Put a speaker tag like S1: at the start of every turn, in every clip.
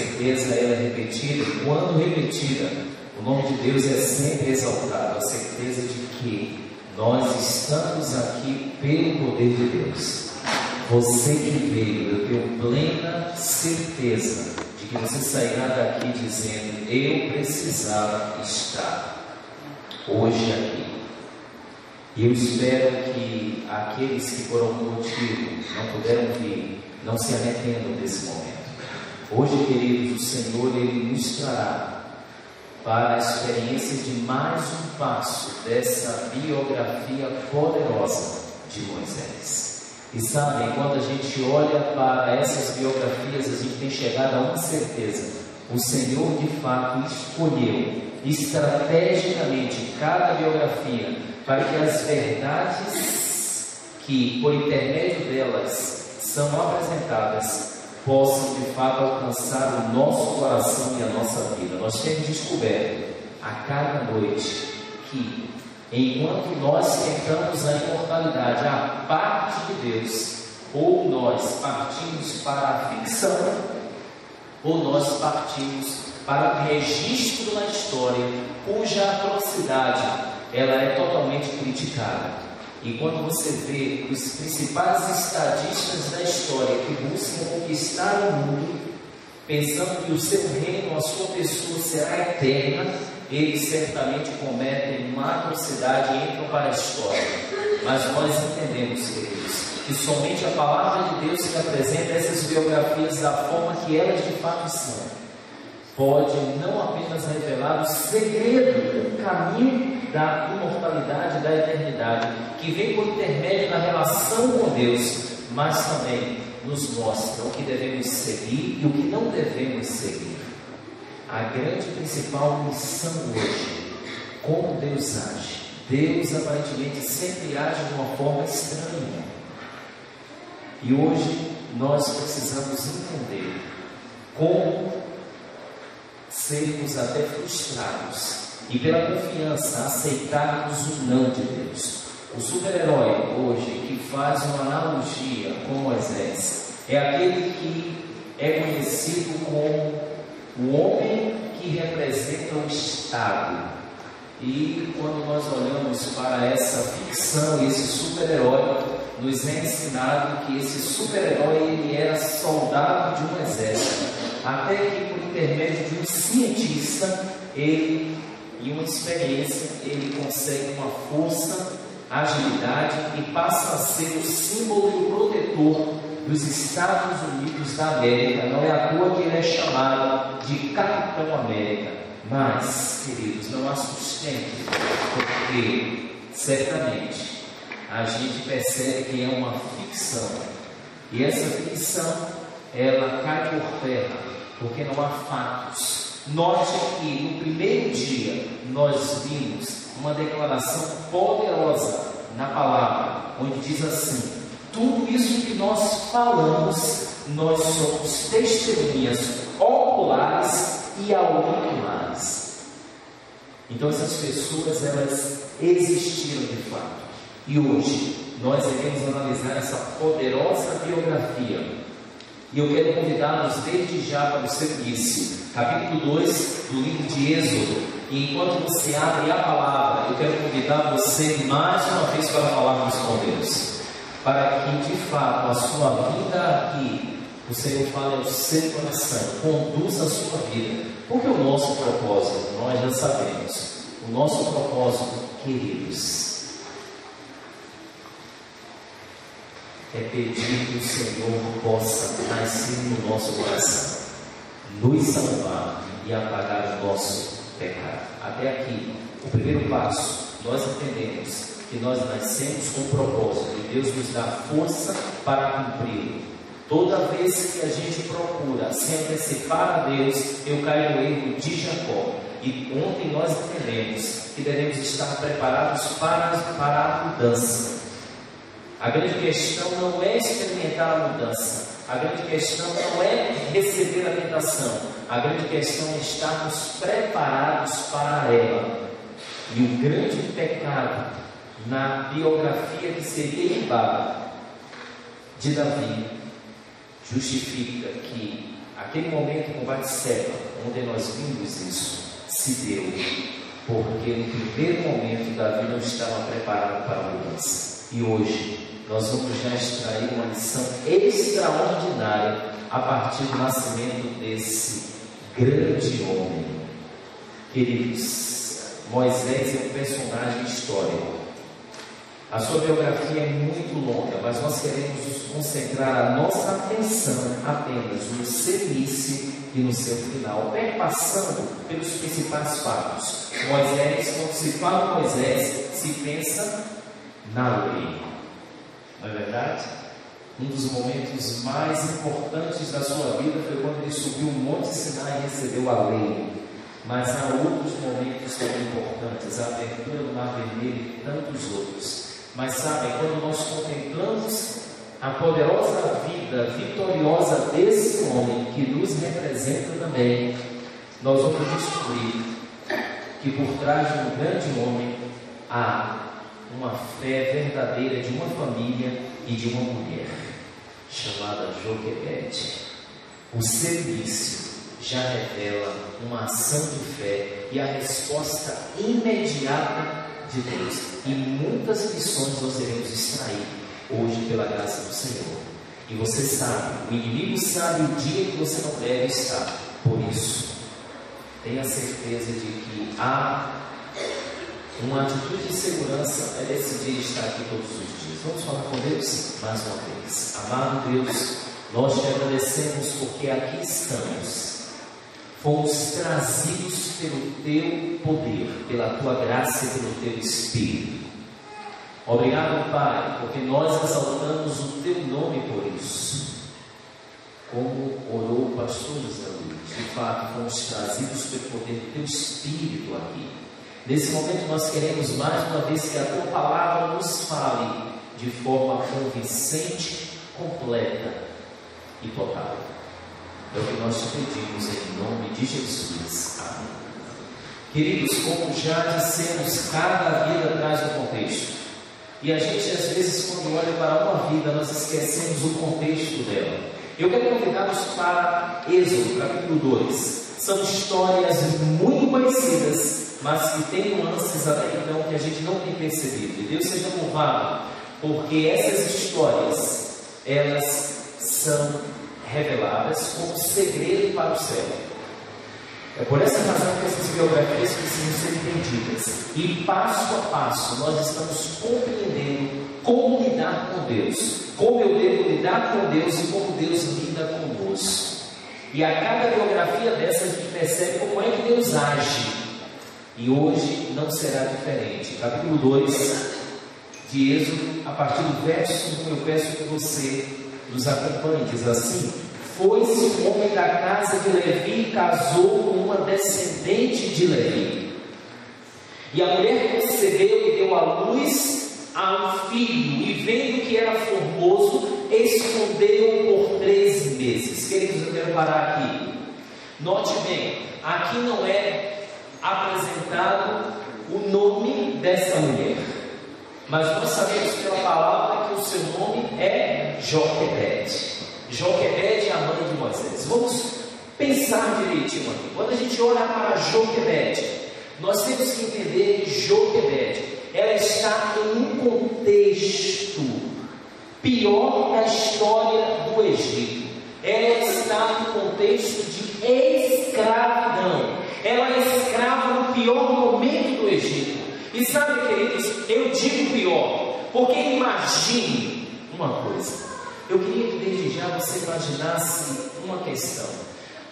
S1: certeza ela é repetida, e quando repetida, o nome de Deus é sempre exaltado, a certeza de que nós estamos aqui pelo poder de Deus. Você que veio, eu tenho plena certeza de que você sairá daqui dizendo: eu precisava estar hoje aqui. E eu espero que aqueles que por algum motivo não puderam vir, não se arrependam desse momento. Hoje, queridos, o Senhor, Ele nos trará para a experiência de mais um passo dessa biografia poderosa de Moisés. E sabem, quando a gente olha para essas biografias, a gente tem chegado a uma certeza: o Senhor de fato escolheu estrategicamente cada biografia para que as verdades que por intermédio delas são apresentadas possam de fato alcançar o nosso coração e a nossa vida. Nós temos descoberto a cada noite que, enquanto nós tentamos a imortalidade à parte de Deus, ou nós partimos para a ficção, ou nós partimos para o registro na história, cuja atrocidade ela é totalmente criticada. E quando você vê os principais estadistas da história que buscam conquistar o mundo, pensando que o seu reino, a sua pessoa será eterna, eles certamente cometem uma atrocidade e entram para a história. Mas nós entendemos, queridos, que somente a palavra de Deus que apresenta essas biografias da forma que elas de fato são, pode não apenas revelar o segredo, o caminho da imortalidade, da eternidade, que vem por intermédio da relação com Deus, mas também nos mostra o que devemos seguir e o que não devemos seguir. A grande principal missão hoje, como Deus age. Deus aparentemente sempre age de uma forma estranha. E hoje nós precisamos entender como sermos até frustrados e pela confiança aceitarmos o não de Deus. O super-herói hoje que faz uma analogia com Moisés é aquele que é conhecido como o homem que representa o Estado. E quando nós olhamos para essa ficção e esse super-herói, nos é ensinado que esse super-herói ele era soldado de um exército, até que por intermédio de um cientista, ele, em uma experiência, ele consegue uma força, agilidade e passa a ser o símbolo e o protetor dos Estados Unidos da América. Não é à toa que ele é chamado de Capitão América. Mas, queridos, não há sustento, porque certamente a gente percebe que é uma ficção, e essa ficção ela cai por terra porque não há fatos. Note que no primeiro dia nós vimos uma declaração poderosa na palavra, onde diz assim: tudo isso que nós falamos, nós somos testemunhas oculares e auriculares. Então essas pessoas, elas existiram de fato. E hoje nós iremos analisar essa poderosa biografia. E eu quero convidá-los desde já para o seu início, capítulo 2 do livro de Êxodo. E enquanto você abre a palavra, eu quero convidar você mais uma vez para falarmos com Deus, para que de fato a sua vida aqui, o Senhor fale ao seu coração, conduza a sua vida. Porque o nosso propósito, nós já sabemos, o nosso propósito, queridos, é pedir que o Senhor possa nascer no nosso coração, nos salvar e apagar o nosso pecado. Até aqui, o primeiro passo, nós entendemos que nós nascemos com um propósito e Deus nos dá força para cumprir. Toda vez que a gente procura se antecipar a Deus, eu caio no erro de Jacó. E ontem nós entendemos que devemos estar preparados para a mudança. A grande questão não é experimentar a mudança. A grande questão não é receber a tentação. A grande questão é estarmos preparados para ela. E o grande pecado na biografia que seria ilibada de Davi justifica que a Aquele momento com Batseba, onde nós vimos isso, se deu porque no primeiro momento Davi não estava preparado para a mudança. E hoje nós vamos já extrair uma lição extraordinária a partir do nascimento desse grande homem. Queridos, Moisés é um personagem histórico. A sua biografia é muito longa, mas nós queremos concentrar a nossa atenção apenas no seu início e no seu final, perpassando pelos principais fatos. Moisés, quando se fala Moisés, se pensa na lei. Não é verdade? Um dos momentos mais importantes da sua vida foi quando ele subiu o Monte Sinai e recebeu a lei. Mas há outros momentos também importantes, a abertura do Mar Vermelho e tantos outros. Mas sabem, quando nós contemplamos a poderosa vida vitoriosa desse homem que nos representa também, nós vamos descobrir que por trás de um grande homem há uma fé verdadeira de uma família e de uma mulher chamada Joquebede. O seu início já revela uma ação de fé e a resposta imediata de Deus. E muitas lições nós iremos extrair hoje pela graça do Senhor. E você sabe, o inimigo sabe o dia que você não deve estar. Por isso, tenha certeza de que há uma atitude de segurança é decidir estar aqui todos os dias. Vamos falar com Deus mais uma vez. Amado Deus, nós te agradecemos porque aqui estamos. Fomos trazidos pelo teu poder, pela tua graça e pelo teu Espírito. Obrigado, Pai, porque nós exaltamos o teu nome por isso. Como orou o pastor José Luiz, de fato, fomos trazidos pelo poder do teu Espírito aqui. Nesse momento nós queremos mais uma vez que a tua palavra nos fale de forma convincente, completa e total. É o que nós te pedimos em nome de Jesus. Amém. Queridos, como já dissemos, cada vida traz um contexto. E a gente, às vezes, quando olha para uma vida, nós esquecemos o contexto dela. Eu quero convidá-los para Êxodo, capítulo 2. São histórias muito conhecidas, mas que têm nuances até então que a gente não tem percebido. E Deus seja louvado, porque essas histórias, elas são reveladas como segredo para o céu. É por essa razão que essas biografias precisam ser entendidas. E passo a passo nós estamos compreendendo como lidar com Deus, como eu devo lidar com Deus e como Deus lida conosco. E a cada biografia dessa a gente percebe como é que Deus age. E hoje não será diferente. Capítulo 2 de Êxodo, a partir do verso 1, eu peço que você nos acompanhe. Diz assim: foi-se um homem da casa de Levi e casou com uma descendente de Levi. E a mulher concebeu e deu à luz a um filho, e vendo que era formoso, escondeu-o por 3 meses. Queridos, eu quero parar aqui. Note bem, aqui não é apresentado o nome dessa mulher, mas nós sabemos pela palavra que o seu nome é Joquebede. Joquebede é a mãe de Moisés. Vamos pensar direitinho aqui. Quando a gente olha para Joquebede, nós temos que entender que Joquebede, ela está em um contexto pior da história do Egito. Ela está no contexto de escravidão. Ela é escrava no pior momento do Egito. E sabe, queridos, eu digo pior, porque imagine uma coisa. Eu queria que desde já você imaginasse uma questão.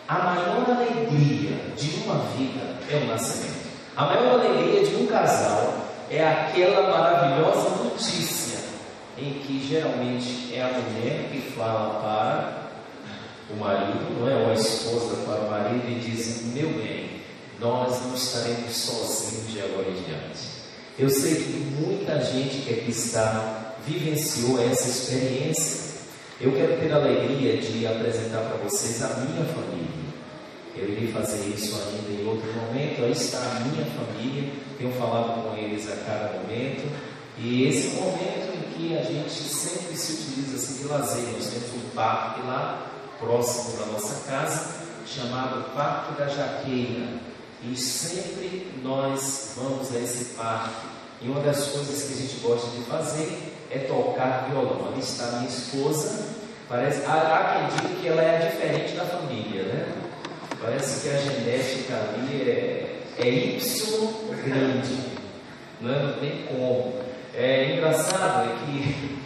S1: A maior alegria de uma vida é o nascimento. A maior alegria de um casal é aquela maravilhosa notícia em que geralmente é a mulher que fala para o marido, não é? Ou a esposa para o marido e diz: meu bem, nós não estaremos sozinhos de agora em diante. Eu sei que muita gente que aqui está vivenciou essa experiência. Eu quero ter a alegria de apresentar para vocês a minha família. Eu irei fazer isso ainda em outro momento. Aí está a minha família. Tenho falado com eles a cada momento. E esse momento em que a gente sempre se utiliza assim de lazer. Nós temos um parque lá próximo da nossa casa, chamado Parque da Jaqueira, e sempre nós vamos a esse parque, e uma das coisas que a gente gosta de fazer é tocar violão. Ali está minha esposa, parece, há quem diga que ela é diferente da família, né? Parece que a genética ali é Y grande, não tem como. É engraçado é que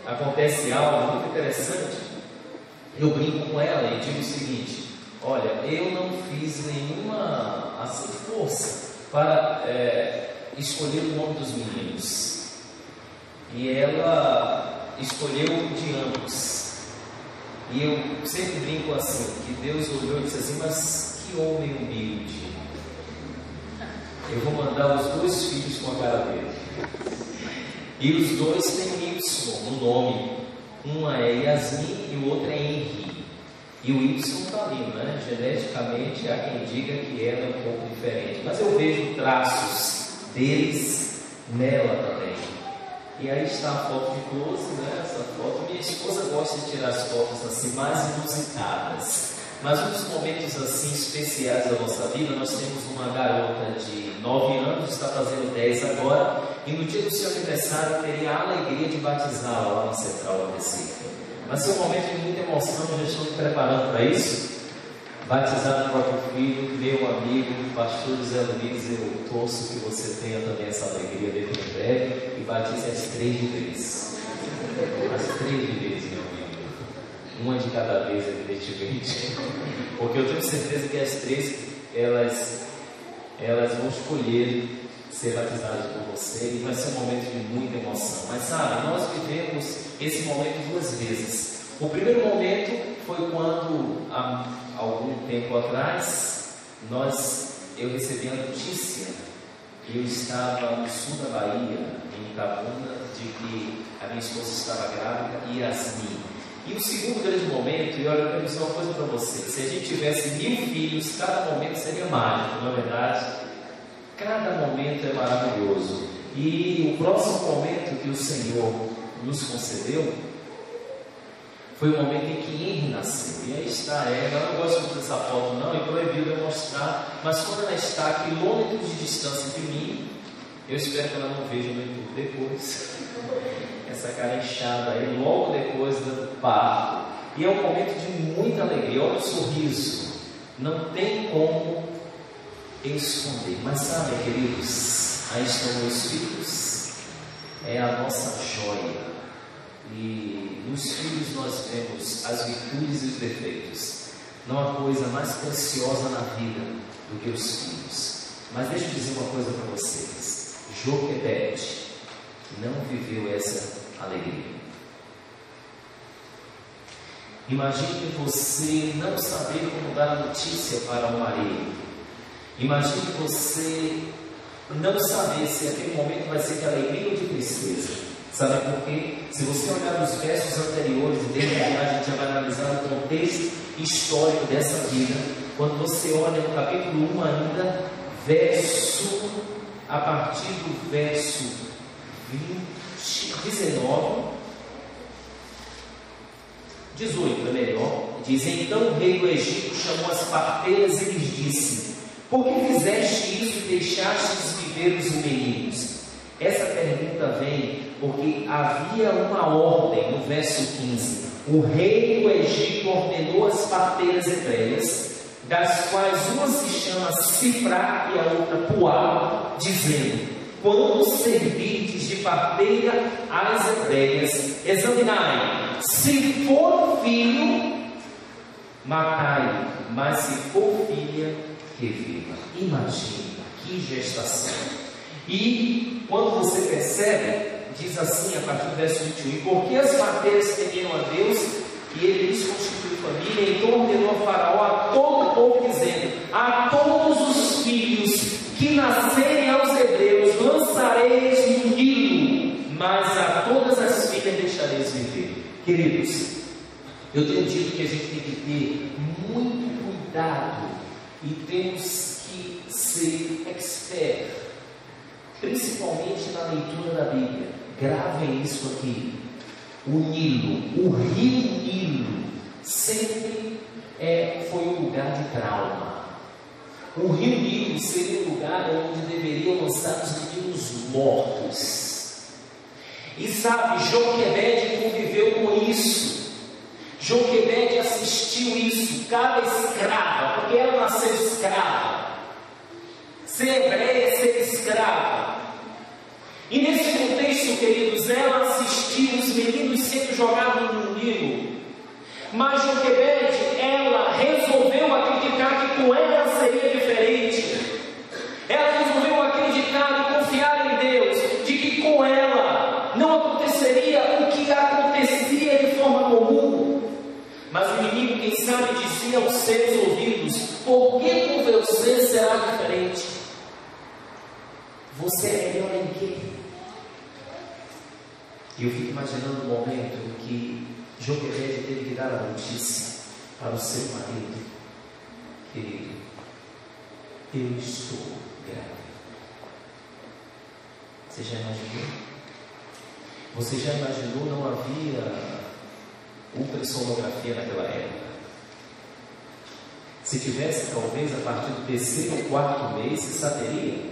S1: acontece algo muito interessante. Eu brinco com ela e digo o seguinte: olha, eu não fiz nenhuma assim, força para escolher o nome dos meninos, e ela escolheu de ambos. E eu sempre brinco assim, que Deus olhou e disse assim: mas que homem humilde, eu vou mandar os 2 filhos com a cara dele. E os 2 têm Y no nome, uma é Yasmin e o outro é Henri. E o Y está ali, né? Geneticamente há quem diga que ela é um pouco diferente, mas eu vejo traços deles nela também. E aí está a foto de close, né? Essa foto, minha esposa gosta de tirar as fotos assim mais inusitadas. Mas um dos momentos assim especiais da nossa vida, nós temos uma garota de 9 anos, está fazendo 10 agora, e no dia do seu aniversário eu teria a alegria de batizá-la lá na Central do Recife. Vai ser um momento de muita emoção, eu já estou me preparando para isso. Batizar o próprio filho, meu amigo, pastor José Luiz, eu torço que você tenha também essa alegria dentro em breve e batize as 3 de vez. As 3 de vez, meu amigo. Uma de cada vez, evidentemente. Porque eu tenho certeza que as 3, elas vão escolher ser batizadas por você e vai ser um momento de muita emoção. Mas sabe, nós vivemos esse momento 2 vezes. O primeiro momento foi quando, há algum tempo atrás, eu recebi a notícia que eu estava no sul da Bahia, em Itabuna, de que a minha esposa estava grávida, Yasmin. E o segundo grande momento, e olha, eu quero dizer uma coisa para você: se a gente tivesse 1000 filhos, cada momento seria mágico, não é verdade? Cada momento é maravilhoso. E o próximo momento que o Senhor nos concedeu foi o momento em que Henri nasceu. E aí está ela. Eu não gosto muito dessa foto não, é proibido eu mostrar, mas quando ela está a quilômetros de distância de mim, eu espero que ela não veja no YouTube depois. Essa cara inchada aí, logo depois do parto. E é um momento de muita alegria. Olha o sorriso, não tem como esconder. Mas sabe, queridos, aí estão meus filhos, é a nossa joia. E nos filhos nós vemos as virtudes e os defeitos. Não há coisa mais preciosa na vida do que os filhos. Mas deixa eu dizer uma coisa para vocês: Joquebede não viveu essa alegria. Imagine você não saber como dar a notícia para o marido. Imagine você não saber se aquele momento vai ser de alegria ou de tristeza. Sabe por quê? Se você olhar nos versos anteriores, e desde já a gente já vai analisar o contexto histórico dessa vida. Quando você olha no capítulo 1 ainda, a partir do verso 18 é melhor, diz: então o rei do Egito chamou as parteiras e lhes disse: por que fizeste isso e deixastes viver os meninos? Essa pergunta vem porque havia uma ordem no verso 15. O rei do Egito ordenou as parteiras hebreias, das quais uma se chama Sifrá e a outra Puá, dizendo: quando servirdes de parteira às hebreias, examinai, se for filho, matai, mas se for filha, que viva. Imagine que gestação. E quando você percebe, diz assim a partir do verso 21: e porque as parteiras temeram a Deus, e ele lhes constituiu família, então ordenou a Faraó a todo o povo, dizendo: a todos os filhos que nascerem aos hebreus lançareis no Nilo, mas a todas as filhas deixareis viver. Queridos, eu tenho dito que a gente tem que ter muito cuidado e temos que ser expert, principalmente na leitura da Bíblia. Gravem isso aqui: o Nilo, o rio Nilo, sempre foi um lugar de trauma. O Rio Nilo seria um lugar onde deveriam lançar os meninos mortos. E sabe, Joquebede conviveu com isso. Joquebede assistiu isso. Cada escrava, porque ela nasceu escrava. Ser hebreia é ser escrava. E nesse contexto, queridos, ela assistiu os meninos sendo jogados no Nilo. Mas Joquebede, ela resolveu acreditar que com ela seria diferente. Ela resolveu acreditar e confiar em Deus, de que com ela não aconteceria o que acontecia de forma comum. Mas o inimigo, quem sabe, dizia aos seus ouvidos: por que com você será diferente? Você é melhor em quê? E eu fico imaginando o momento em que Joquebede teve que dar a notícia para o seu marido: querido, eu estou grávida. Você já imaginou? Você já imaginou? Não havia ultrassonografia naquela época. Se tivesse, talvez a partir do terceiro ou quarto mês, se saberia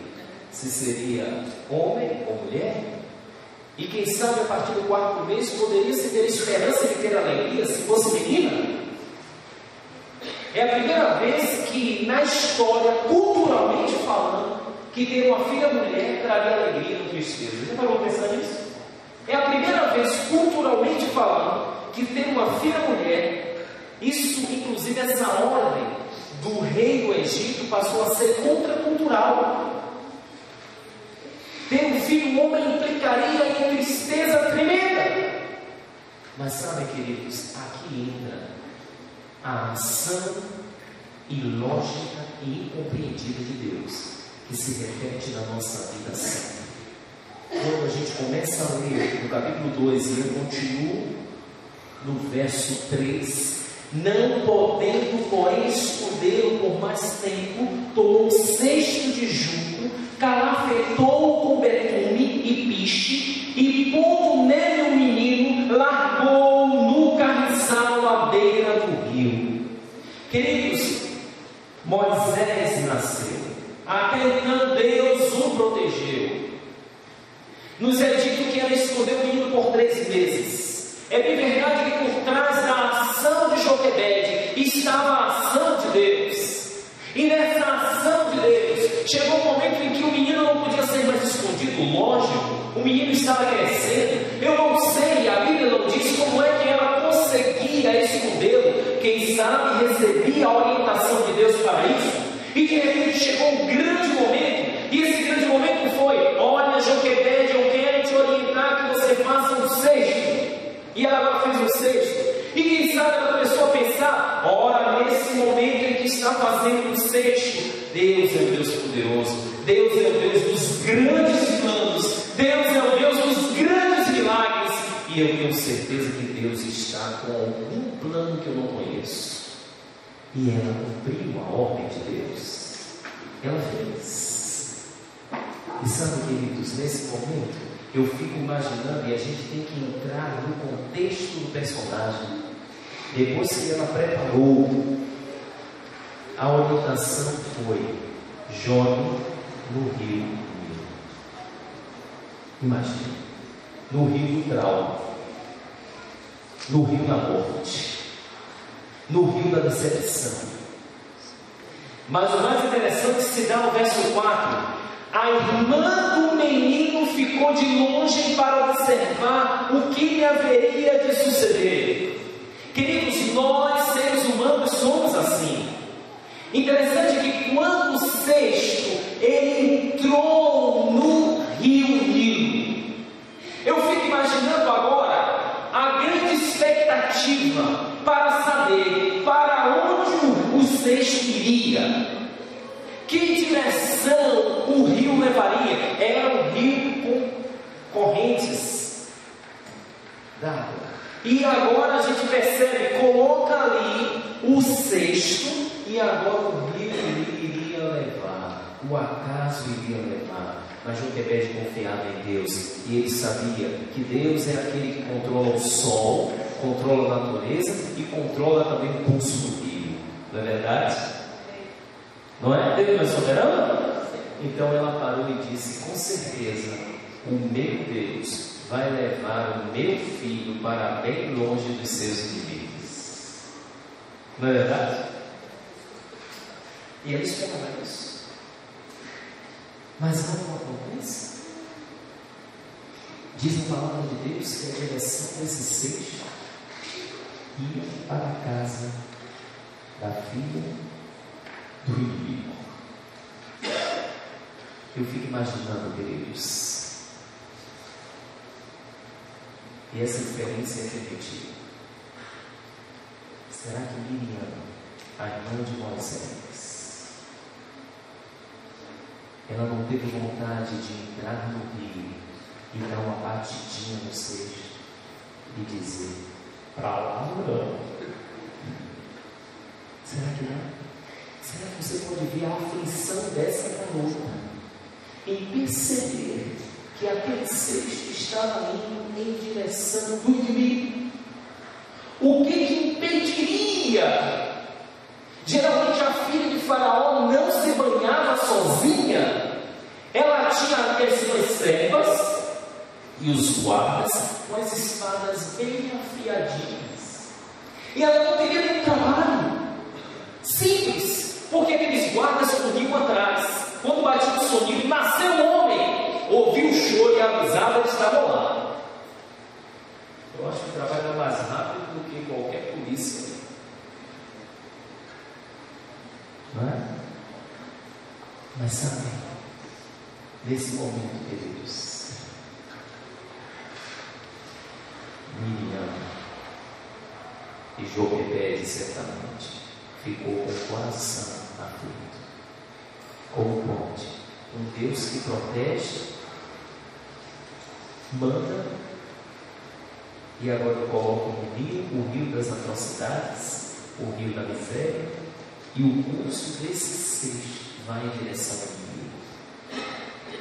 S1: se seria homem ou mulher. E quem sabe a partir do quarto mês poderia-se ter esperança de ter alegria se fosse menina. É a primeira vez que na história, culturalmente falando, que ter uma filha mulher traria alegria ou tristeza. Você parou para pensar nisso? É a primeira vez, culturalmente falando, que ter uma filha mulher, isso inclusive essa ordem do rei do Egito passou a ser contracultural. Ter um filho homem implicaria em tristeza tremenda. Mas sabe, queridos, aqui entra a ação ilógica e incompreendida de Deus, que se repete na nossa vida sempre. Quando a gente começa a ler no capítulo 2, e eu continuo no verso 3, não podendo, porém, escondê-lo por mais tempo, tomou um cesto de junco, calafetou com betume e piche, e pondo nele o menino, largou no carriçal à beira do rio. Queridos, Moisés nasceu. Até então Deus o protegeu. Nos é dito que ela escondeu o menino por 3 meses. É bem verdade que por trás da ação de Joquebede estava a ação de Deus. E nessa ação de Deus, chegou um momento em que o menino não podia ser mais escondido. Lógico, o menino estava crescendo. Eu não sei, a Bíblia não diz como é que ela conseguia escondê-lo. Quem sabe recebia a orientação de Deus para isso. E de repente chegou um grande momento. E esse grande momento foi: olha, Joquebede, eu quero te orientar que você faça um cesto. E ela agora fez um cesto. E quem sabe ela começou a pensar: ora, nesse momento em que está fazendo um cesto, Deus é o Deus poderoso, Deus é o Deus dos grandes planos, Deus é o Deus dos grandes milagres. E eu tenho certeza que Deus está com algum plano que eu não conheço. E ela cumpriu a ordem de Deus. Ela fez. E sabe, queridos, nesse momento eu fico imaginando, e a gente tem que entrar no contexto do personagem. Depois que ela preparou, a orientação foi: jogue no rio Nilo. Imagina, no rio do trauma, no rio da morte, no rio da decepção. Mas o mais interessante se dá no verso 4. A irmã do menino ficou de longe para observar o que lhe haveria de suceder. Queridos, nós seres humanos somos assim. Interessante que quando o cesto ele entrou no rio Nilo, eu fico imaginando agora a grande expectativa para saber para onde o cesto iria. Que direção o rio levaria? Era um rio com correntes d'água. E agora a gente percebe, coloca ali o cesto, e agora o rio iria levar, o acaso iria levar. Mas Joquebede confiava em Deus, e ele sabia que Deus é aquele que controla o sol, controla a natureza e controla também o curso do rio. Não é verdade? Não é? Deus não é soberano? Então ela parou e disse: com certeza, o meu Deus vai levar o meu filho para bem longe dos seus inimigos. Não é verdade? E ela esperava isso. Mas não acontece. Diz a palavra de Deus que a direção desse sexto ia para a casa da filha do inimigo. Eu fico imaginando, queridos, e essa experiência é repetida. Será que Miriam, a irmã de Moisés, ela não teve vontade de entrar no rio e dar uma batidinha no cesto e dizer: para lá não? Será que não? Será que você pode ver a aflição dessa garota em perceber que aquele cesto estava indo em direção do inimigo? O que impediria? Geralmente a filha de Faraó não se banhava sozinha. Ela tinha as suas servas e os guardas com as espadas bem afiadinhas. E ela não teria nenhum trabalho. Simples, porque aqueles guardas corriam atrás. Quando batia o soninho, nasceu um homem, ouviu o choro e avisava que estava lá. Eu acho que o trabalho era mais rápido do que qualquer polícia. Não é? Mas sabe, nesse momento, queridos, Miriam e Joquebede certamente ficou com o coração aflito. Como pode um Deus que protege, manda, e agora coloca o rio das atrocidades, o rio da miséria, e o curso desse cesto vai em direção ao inimigo?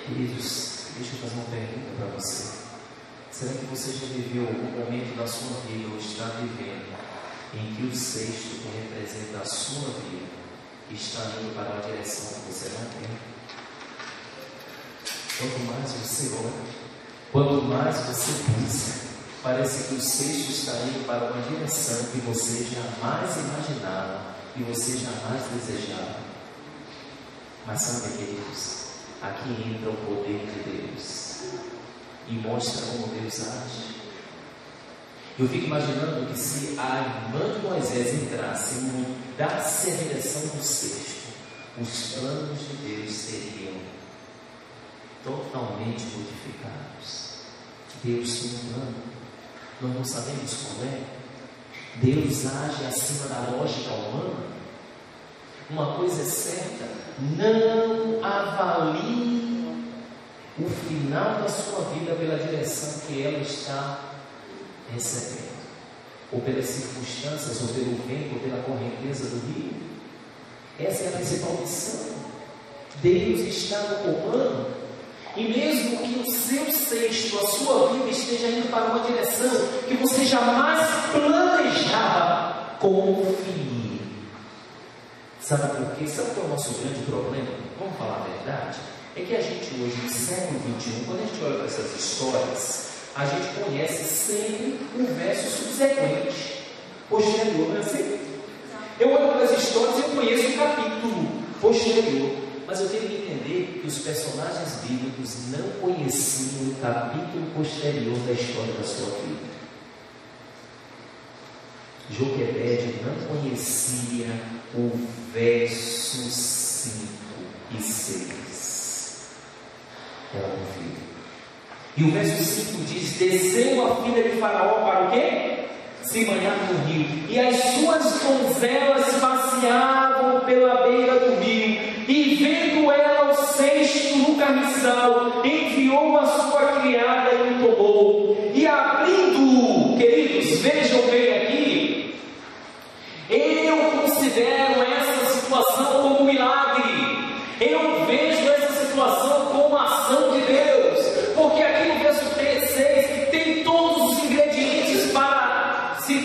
S1: Queridos, deixa eu fazer uma pergunta para você. Será que você já viveu algum momento da sua vida, ou está vivendo, em que o cesto que representa a sua vida está indo para uma direção que você não tem? Quanto mais você ora, quanto mais você busca, parece que o cesto está indo para uma direção que você jamais imaginava e você jamais desejava. Mas sabe, queridos, aqui entra o poder de Deus e mostra como Deus age. Eu fico imaginando que se a irmã de Moisés entrasse e mudasse a direção do cesto, os planos de Deus seriam totalmente modificados. Deus tem um plano, nós não sabemos qual é. Deus age acima da lógica humana. Uma coisa é certa: não avalie o final da sua vida pela direção que ela está recebendo, ou pelas circunstâncias, ou pelo vento, ou pela correnteza do rio. Essa é a principal missão. Deus está no comando, e mesmo que o seu cesto, a sua vida esteja indo para uma direção que você jamais planejava, confie. Sabe por quê? Sabe qual é o nosso grande problema? Vamos falar a verdade? É que a gente hoje, no século XXI, quando a gente olha para essas histórias, a gente conhece sempre o verso subsequente, posterior, não é assim? Eu olho para as histórias e eu conheço o capítulo posterior, mas eu tenho que entender que os personagens bíblicos não conheciam o capítulo posterior da história da sua vida. Joquebede não conhecia o verso 5 e 6. Ela não viu. E o verso 5 diz: desceu a filha de Faraó para o quê? Se banhar no rio, e as suas donzelas passeavam pela beira do rio, e vendo ela o cesto no carniçal, enviou a sua criada e o tomou, e abrindo-o, queridos, vejam bem aqui, eu considero essa situação como um milagre, eu vejo essa situação como uma ação de Deus, porque aqui no verso 6 tem todos os ingredientes para se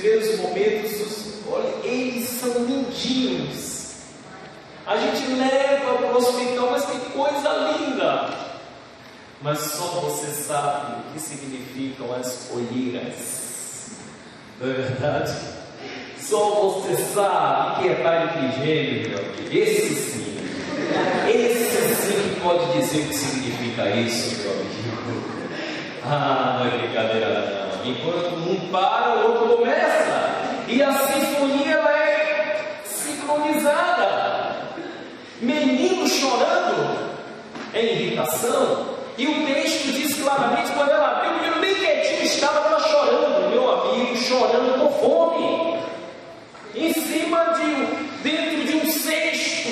S1: primeiros momentos, olha, eles são lindinhos. A gente leva para o hospital, mas que coisa linda. Mas só você sabe o que significam as olheiras. Não é verdade? Só você sabe que é pai de trigêmeo, meu amigo. Esse sim que pode dizer o que significa isso, meu amigo. Ah, não é brincadeira não. Enquanto um para, o outro começa. E a sinfonia ela é sincronizada. Menino chorando é irritação. E o texto diz claramente, quando ela abriu, o menino bem quietinho estava, ela chorando, meu amigo, chorando com fome. Em cima dentro de um cesto,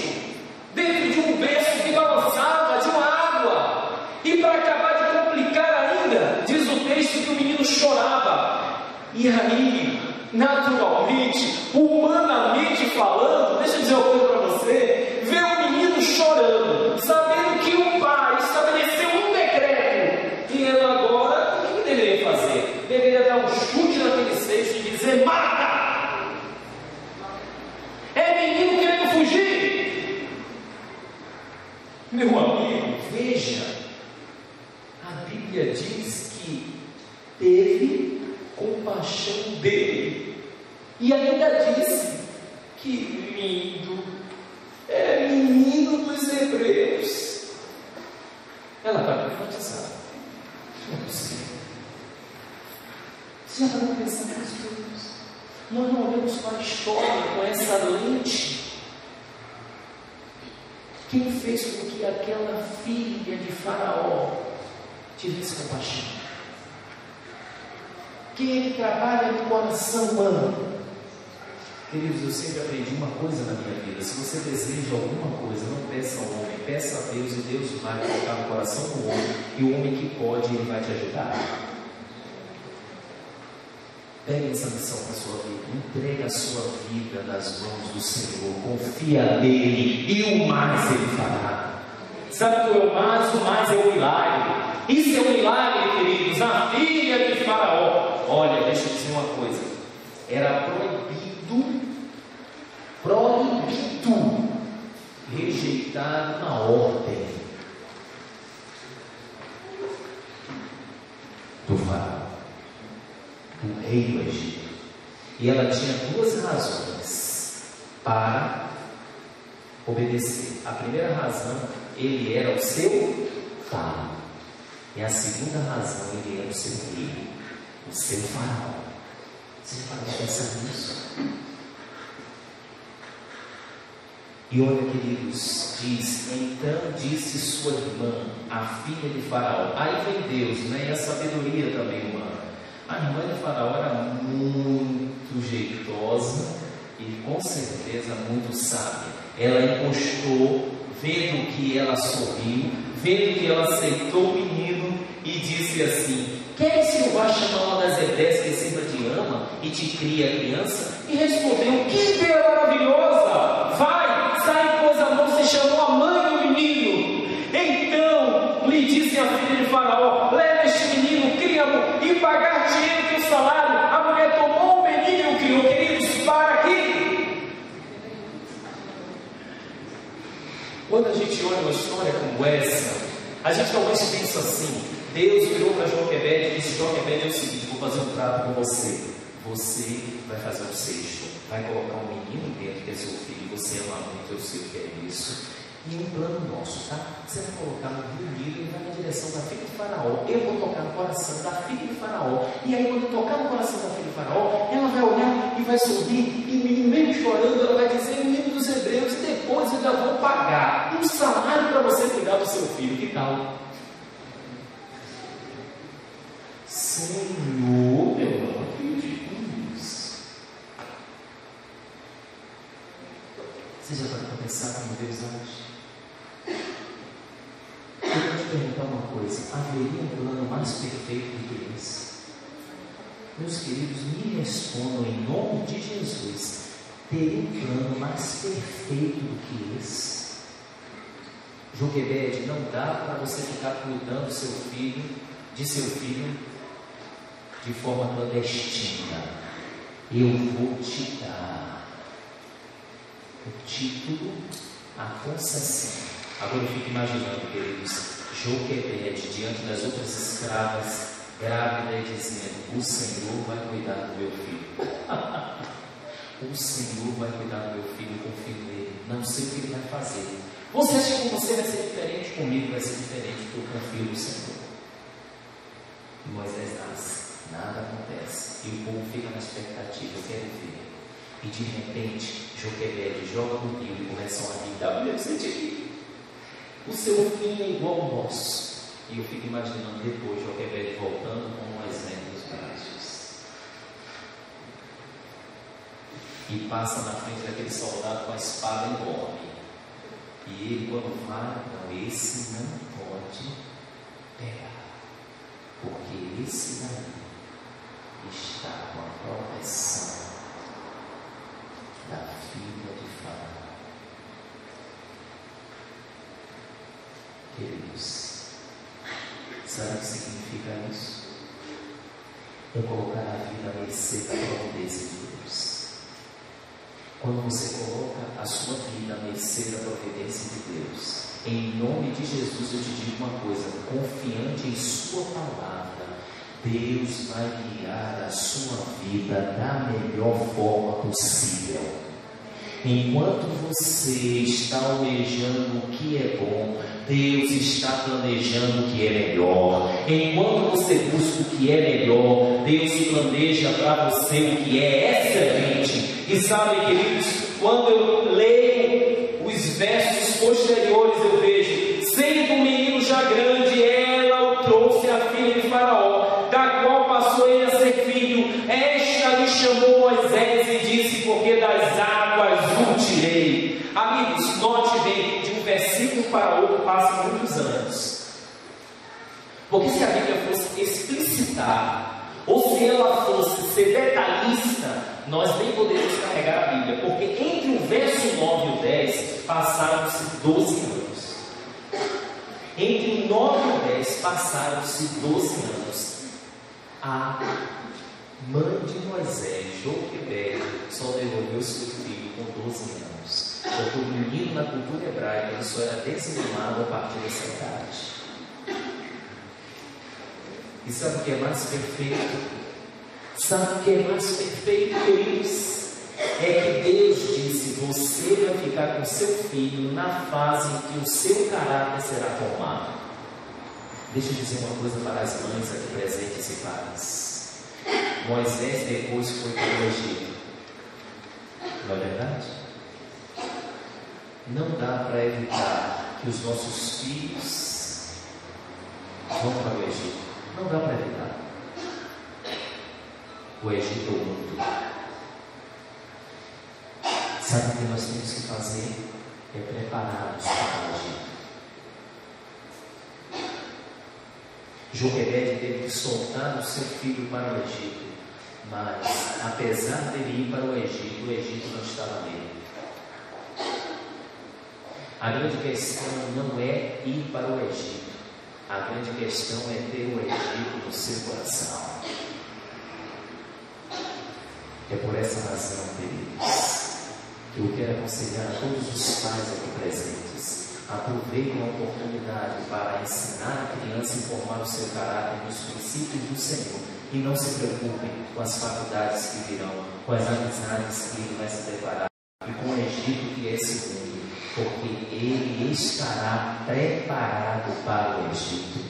S1: dentro de um berço que balançava, de uma água. E para acabar de complicar ainda, diz o texto que o menino chorava. E aí, naturalmente, humanamente falando, deixa eu dizer uma coisa para você, vê o menino chorando, sabendo que o pai estabeleceu um decreto, e ela agora, o que deveria fazer? Deveria dar um chute naquele cesto e dizer, mata! É menino querendo fugir. Meu amigo, veja, a Bíblia diz que teve compaixão dele, e ainda disse que lindo, é menino dos hebreus. Ela está traumatizada. Não é possível. Você já está pensando nas coisas? Nós não olhamos para a história com essa lente. Quem fez com que aquela filha de Faraó tivesse compaixão? Quem é que trabalha no coração humano? Queridos, eu sempre aprendi uma coisa na minha vida: se você deseja alguma coisa, não peça ao homem, peça a Deus, e Deus vai colocar no coração do homem, e o homem que pode, ele vai te ajudar. Pegue essa missão para a sua vida, entregue a sua vida nas mãos do Senhor, confia nele, e o mais ele fará. Sabe o que é o mais? O mais é o milagre. Isso é um milagre, queridos. A filha de Faraó, olha, deixa eu dizer uma coisa, era proibido rejeitar uma ordem do Faraó, do rei do Egito. E ela tinha duas razões para obedecer. A primeira razão, ele era o seu pai. E a segunda razão, ele era o seu filho, o seu Faraó. Você já pode pensar nisso? E olha, queridos, diz, então disse sua irmã, a filha de Faraó. Aí vem Deus, né? E a sabedoria também humana. A irmã de Faraó era muito jeitosa e com certeza muito sábia. Ela encostou, vendo que ela sorriu, vendo que ela aceitou o menino, e disse assim: queres que eu vá chamar uma das hebreias que sempre te ama e te cria a criança? E respondeu: que ideia maravilhosa! Vai, sai e pôs a mão, se chamou a mãe do menino. Então lhe disse a filha de Faraó: leva este menino, cria-o, e pagar-te-ei o teu salário. A mulher tomou o menino e o criou. Queridos, para aqui. Quando a gente olha uma história como essa, a gente talvez pensa assim: Deus virou para Joquebede e disse: Joquebede, é o seguinte, vou fazer um trato com você. Você vai fazer um cesto, vai colocar um menino dentro, que é seu filho, você ama muito, eu sei o que é isso. E um plano nosso, tá? Você vai colocar no menino e vai na direção da filha de Faraó. Eu vou tocar no coração da filha de Faraó. E aí, quando eu tocar no coração da filha de Faraó, ela vai olhar e vai sorrir. E o menino, mesmo chorando, ela vai dizer: menino dos hebreus, e depois eu ainda vou pagar um salário para você cuidar do seu filho. Que tal? Senhor, meu Deus. Você já parou para pensar como Deus age? Eu vou te perguntar uma coisa: haveria um plano mais perfeito do que esse? Meus queridos, me respondam em nome de Jesus: teria um plano mais perfeito do que esse? Joquebede, não dá para você ficar cuidando de seu filho de forma clandestina. eu vou te dar o título, a concessão. Agora eu fico imaginando, queridos, Joquebede diante das outras escravas, grávida e dizendo: o Senhor vai cuidar do meu filho. O Senhor vai cuidar do meu filho, eu confio nele. Não sei o que ele vai fazer. Você acha que com você vai ser diferente? Comigo vai ser diferente, porque eu confio no Senhor. E Moisés nasce, nada acontece, e o povo fica na expectativa: eu quero ver. E de repente, Joquebede joga no rio e começam a rir da mulher do sentido. O seu fim é igual ao nosso. E eu fico imaginando depois Joquebede voltando com Moisés nos braços. E passa na frente daquele soldado com a espada enorme. E ele, quando vai, não, esse não pode pegar, porque esse daí está com a proteção da filha de Faraó. Queridos, sabe o que significa isso? É colocar a vida à mercê da providência de Deus. Quando você coloca a sua vida à mercê da providência de Deus, em nome de Jesus eu te digo uma coisa: confiante em sua palavra, Deus vai guiar a sua vida da melhor forma possível. Enquanto você está almejando o que é bom, Deus está planejando o que é melhor. Enquanto você busca o que é melhor, Deus planeja para você o que é excelente. E sabe, queridos, quando eu leio os versos posteriores, eu vejo: sendo um menino já grande, ela o trouxe a filha de Faraó, da qual passou ele a ser filho. Esta lhe chamou Moisés e disse: porque das águas o tirei. Amigos, note bem, de um versículo para outro passam muitos anos. Porque se a Bíblia fosse explicitar, ou se ela fosse ser detalhista, nós nem poderíamos carregar a Bíblia, porque entre o verso 9 e o 10 passaram-se 12 anos. Entre o 9 e o 10 passaram-se 12 anos. A mãe de Moisés, Joquebede, só devolveu seu filho com 12 anos. Porque o menino na cultura hebraica ele só era desigmado a partir dessa idade. E sabe o que é mais perfeito? Sabe o que é mais perfeito, queridos? É que Deus disse: você vai ficar com seu filho na fase em que o seu caráter será formado. Deixa eu dizer uma coisa para as mães aqui presentes e pais. Moisés depois foi para o Egito. Não é verdade? Não dá para evitar que os nossos filhos vão para o Egito. Não dá para evitar. O Egito é o mundo. Sabe o que nós temos que fazer? É preparar-nos para o Egito. Joquebede teve que soltar o seu filho para o Egito, mas apesar dele ir para o Egito não estava nele. A grande questão não é ir para o Egito, a grande questão é ter o Egito no seu coração. É por essa razão, queridos, que eu quero aconselhar a todos os pais aqui presentes: aproveitem a oportunidade para ensinar a criança e formar o seu caráter nos princípios do Senhor. E não se preocupem com as faculdades que virão, com as amizades que ele vai se deparar e com o Egito que é esse mundo, porque ele estará preparado para o Egito.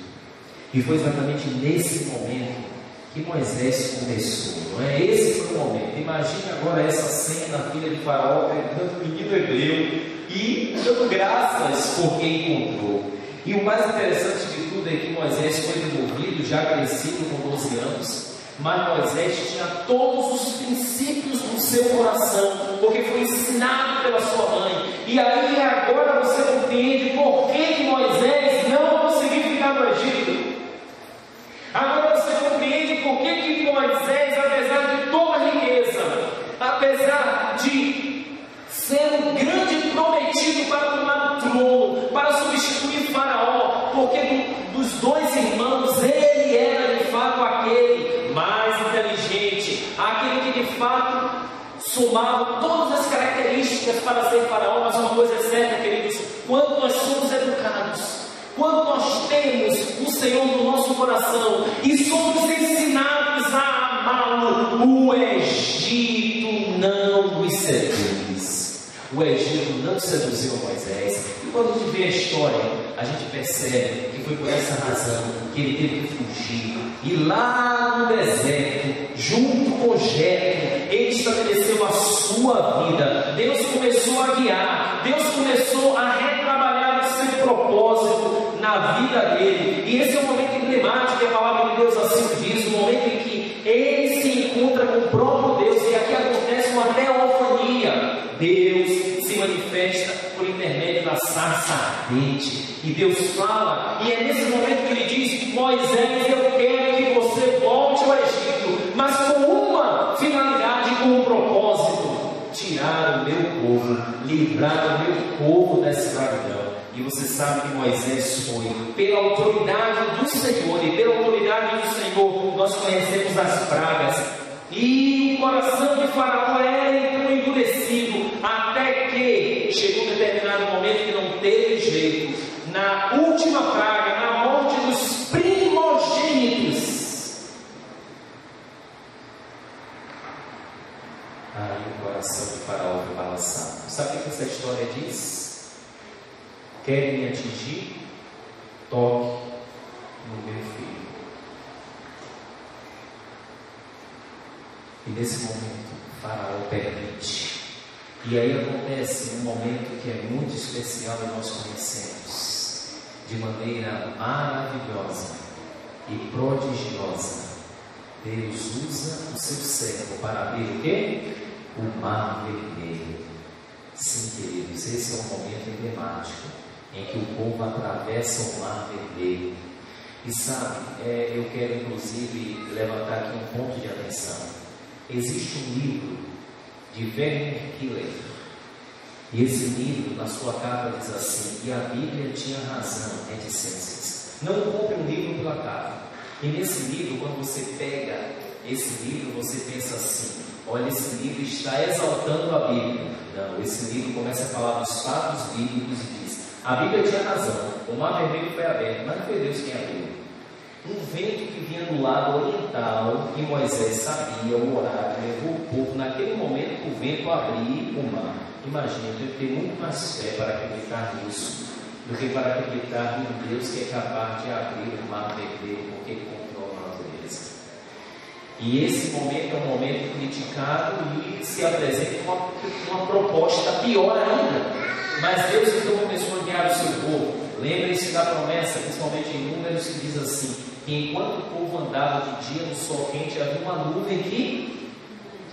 S1: E foi exatamente nesse momento que Moisés começou, não é? Esse foi o momento. Imagine agora essa cena, a filha de Faraó pegando o menino hebreu e dando graças porque encontrou. E o mais interessante de tudo é que Moisés foi devolvido já crescido com 12 anos, mas Moisés tinha todos os princípios no seu coração, porque foi ensinado pela sua mãe. E aí agora você compreende por que Moisés não conseguiu ficar no Egito. Agora você compreende por que Moisés, apesar de toda a riqueza, apesar de ser um grande prometido para tomar o trono, para substituir Faraó, porque dos dois irmãos ele era de fato aquele mais inteligente, aquele que de fato características para ser faraó, mas uma coisa é certa, queridos: quando nós somos educados, quando nós temos o Senhor no nosso coração e somos ensinados a amá-lo, o Egito não nos seduz. O Egito não seduziu Moisés. E quando a gente vê a história, a gente percebe que foi por essa razão que ele teve que fugir. E lá no deserto, junto com Jetro, ele estabeleceu a sua vida. Deus começou a guiar, Deus começou a retrabalhar esse propósito na vida dele. E esse é um momento emblemático que a palavra de Deus assim diz, o momento em que ele se encontra com o próprio Deus. E aqui acontece uma teofania. Deus se manifesta por intermédio da sarça ardente, e Deus fala, e é nesse momento que ele diz: Moisés, eu quero que você volte ao Egito, mas com uma finalidade, com um propósito: tirar o meu povo, livrar o meu povo da escravidão. E você sabe que Moisés foi, pela autoridade do Senhor, e pela autoridade do Senhor nós conhecemos as pragas. E o coração de Faraó era então endurecido, até que chegou um determinado momento que não teve jeito. Na última praga, na morte dos primogênitos, aí o coração de Faraó foi balançado. Sabe o que essa história diz? Querem me atingir? Toque no meu filho. E nesse momento, Faraó permite. E aí acontece um momento que é muito especial e nós conhecemos de maneira maravilhosa e prodigiosa. Deus usa o seu servo para abrir o quê? O mar vermelho. Sim, queridos, esse é um momento emblemático em que o povo atravessa o mar vermelho. E sabe, eu quero inclusive levantar aqui um ponto de atenção. Existe um livro de Werner Killer, e esse livro, na sua capa, diz assim: e a Bíblia tinha razão, reticências. Não compre um livro pela capa. E nesse livro, quando você pega esse livro, você pensa assim: olha, esse livro está exaltando a Bíblia. Não, esse livro começa a falar dos fatos bíblicos e diz: a Bíblia tinha razão, o mar vermelho foi aberto, mas não foi Deus quem abriu. Um vento que vinha do lado oriental, e Moisés sabia o horário, levou o povo naquele momento o vento abrir o mar. Imagina, eu tenho que ter muito mais fé para acreditar nisso do que para acreditar em Deus que é capaz de abrir o mar vermelho, porque ele controla a natureza. E esse momento é um momento criticado e se apresenta uma proposta pior ainda. Mas Deus então começou a guiar o seu povo. Lembrem-se da promessa, principalmente em Números, que diz assim: que enquanto o povo andava de dia no sol quente, havia uma nuvem que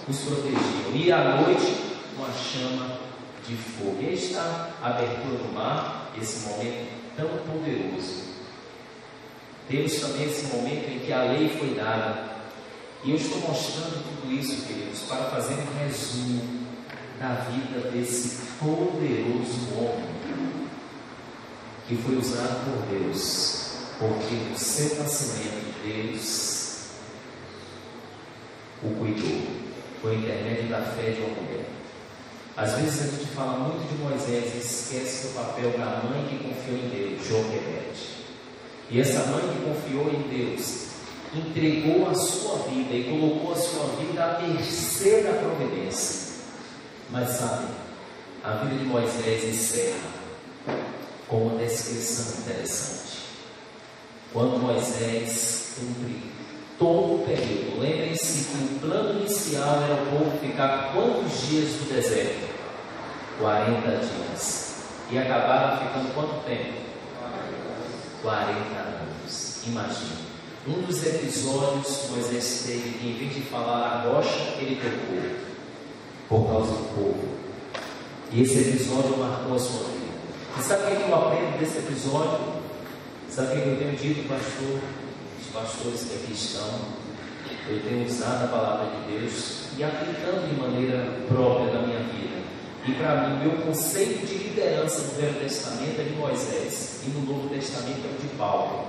S1: os protegia, e à noite uma chama de fogo. E aí está a abertura do mar, esse momento tão poderoso. Temos também esse momento em que a lei foi dada. E eu estou mostrando tudo isso, queridos, para fazer um resumo da vida desse poderoso homem que foi usado por Deus, porque no seu nascimento Deus o cuidou, por intermédio da fé de uma mulher. Às vezes a gente fala muito de Moisés e esquece do papel da mãe que confiou em Deus, Joquebede. E essa mãe que confiou em Deus entregou a sua vida e colocou a sua vida à mercê da providência. Mas sabe, a vida de Moisés encerra com uma descrição interessante. Quando Moisés cumpre todo o período, lembrem-se que o plano inicial era o povo ficar quantos dias no deserto? 40 dias. E acabaram ficando quanto tempo? 40 anos. Imagine. Um dos episódios Moisés teve que, em vez de falar a rocha, ele tocou, por causa do povo. E esse episódio marcou a sua vida. E sabe o que eu aprendo desse episódio? Sabe o que eu tenho dito, pastor? Os pastores que aqui estão, eu tenho usado a palavra de Deus e aplicando de maneira própria na minha vida. E para mim, o meu conceito de liderança no Velho Testamento é de Moisés, e no Novo Testamento é o de Paulo.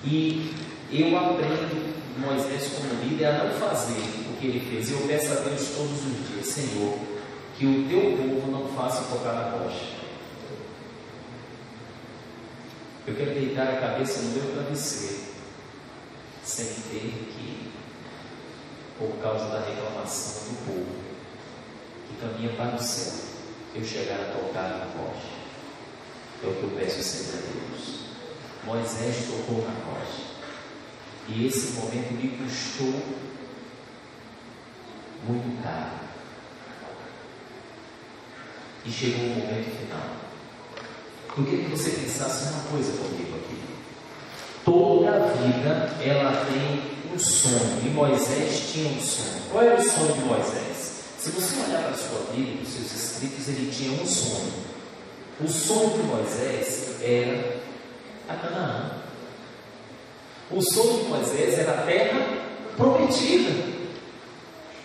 S1: E eu aprendo Moisés como líder a não fazer o que ele fez. Eu peço a Deus todos os dias: Senhor, que o teu povo não faça tocar na rocha. Eu quero deitar a cabeça no meu travesseiro, sem ter que, por causa da reclamação do povo que caminha para o céu, eu chegar a tocar na rocha. É o que eu peço sempre a Deus. Moisés tocou na rocha, e esse momento me custou muito caro. E chegou o momento final. Eu queria que você pensasse uma coisa comigo aqui. Toda vida ela tem um sonho, e Moisés tinha um sonho. Qual era o sonho de Moisés? Se você olhar para a sua Bíblia, para os seus escritos, ele tinha um sonho. O sonho de Moisés era a Canaã. O sonho de Moisés era a terra prometida.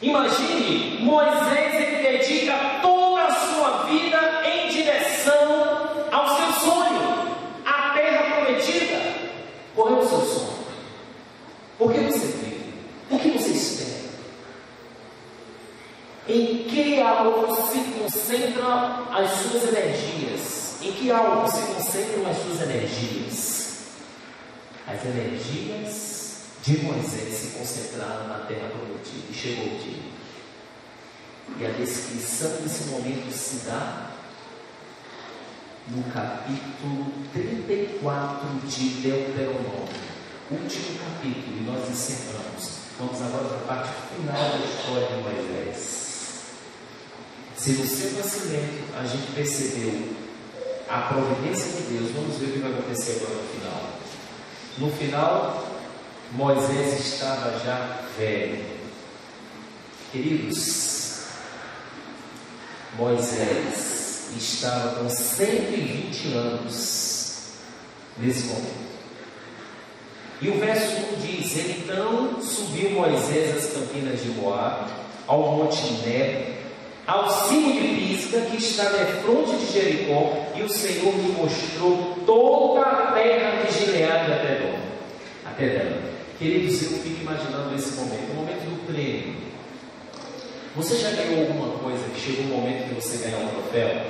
S1: Imagine, Moisés ele dedica toda a sua vida em direção ao seu sonho, a terra prometida. Qual é o seu sonho? Por que você vive? O que você espera? Em que algo se concentram as suas energias? Em que algo se concentram as suas energias? As energias de Moisés se concentraram na terra prometida, e chegou o dia. E a descrição desse momento se dá no capítulo 34 de Deuteronômio, último capítulo, e nós encerramos. Vamos agora para a parte final da história de Moisés. Se no seu nascimento a gente percebeu a providência de Deus, vamos ver o que vai acontecer agora no final. No final, Moisés estava já velho. Queridos, Moisés estava com 120 anos nesse momento. E o verso 1 diz: então subiu Moisés às campinas de Moabe, ao monte Nebo, ao cimo de Pisga, que está defronte de Jericó, e o Senhor lhe mostrou toda a terra de Gileade até dela. Queridos, eu fico imaginando esse momento, o momento do prêmio. Você já ganhou alguma coisa que chegou um momento que você ganhou um troféu?